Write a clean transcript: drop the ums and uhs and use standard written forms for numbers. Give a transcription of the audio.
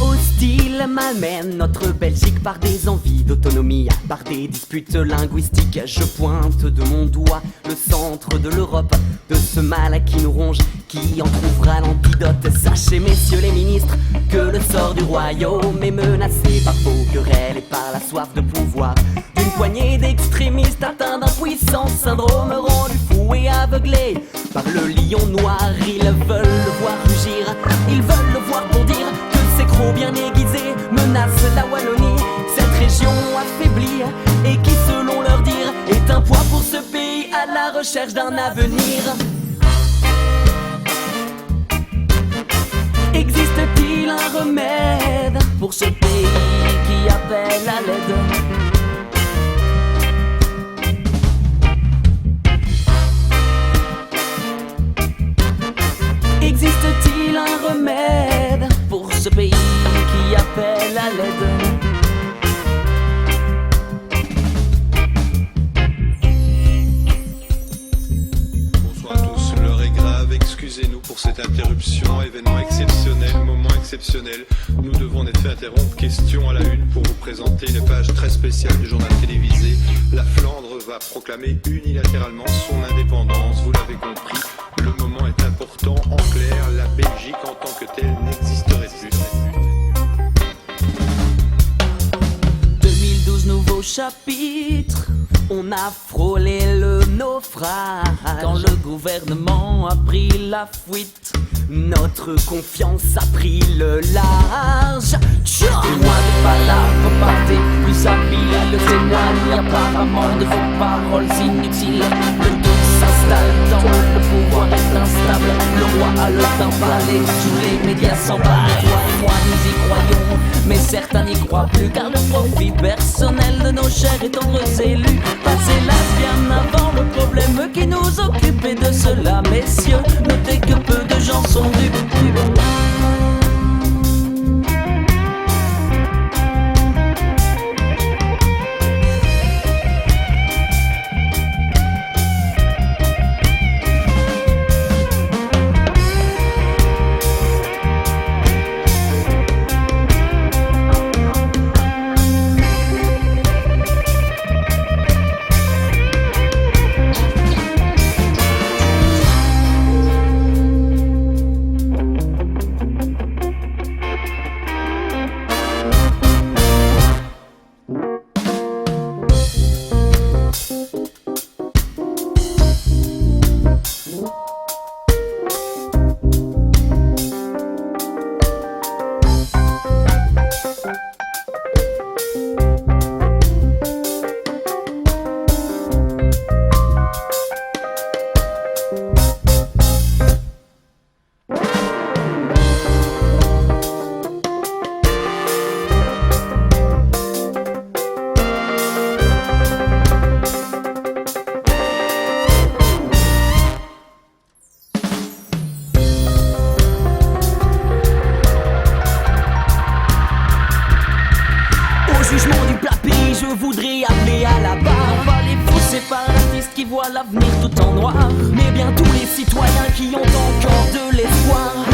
hostile malmène notre Belgique par des envies d'autonomie, par des disputes linguistiques. Je pointe de mon doigt le centre de l'Europe, de ce mal qui nous ronge, qui en trouvera l'antidote. Sachez, messieurs les ministres, que le sort du royaume est menacé par vos querelles et par la soif de pouvoir d'une poignée d'extrémistes atteints d'un puissant syndrome, rendu fou et aveuglé par le lion noir. Ils veulent le voir rugir, ils veulent le voir bondir, que ces crocs bien aiguisés menacent la Wallonie, cette région affaiblie et qui, selon leur dire, est un poids pour ce pays à la recherche d'un avenir. Existe-t-il un remède pour ce pays qui appelle à l'aide? Existe-t-il un remède pour ce pays qui appelle à l'aide? Bonsoir à tous, l'heure est grave, excusez-nous pour cette interruption, événement exceptionnel, moment exceptionnel. Nous devons en effet interrompre. Question à la une pour vous présenter une page très spéciale du journal télévisé. La Flandre va proclamer unilatéralement son indépendance, vous l'avez compris. Le moment est important, en clair, la Belgique en tant que telle n'existerait plus. 2012, nouveau chapitre, on a frôlé le naufrage. Quand le gouvernement a pris la fuite, notre confiance a pris le large. Loin de palabres partez, plus habiles témoignent apparemment de vos paroles inutiles. Le doute s'installe dans le pouvoir est instable. Le roi a le teint palais, tous les médias s'emballent. Toi et moi nous y croyons, mais certains n'y croient plus, car le profit personnel de nos chers et tendres élus passe hélas bien avant le problème qui nous occupe. Et de cela, messieurs, notez que peu de gens sont dupes. Jugement du plat pays, je voudrais appeler à la barre. Pas les faux séparatistes qui voient l'avenir tout en noir, mais bien tous les citoyens qui ont encore de l'espoir.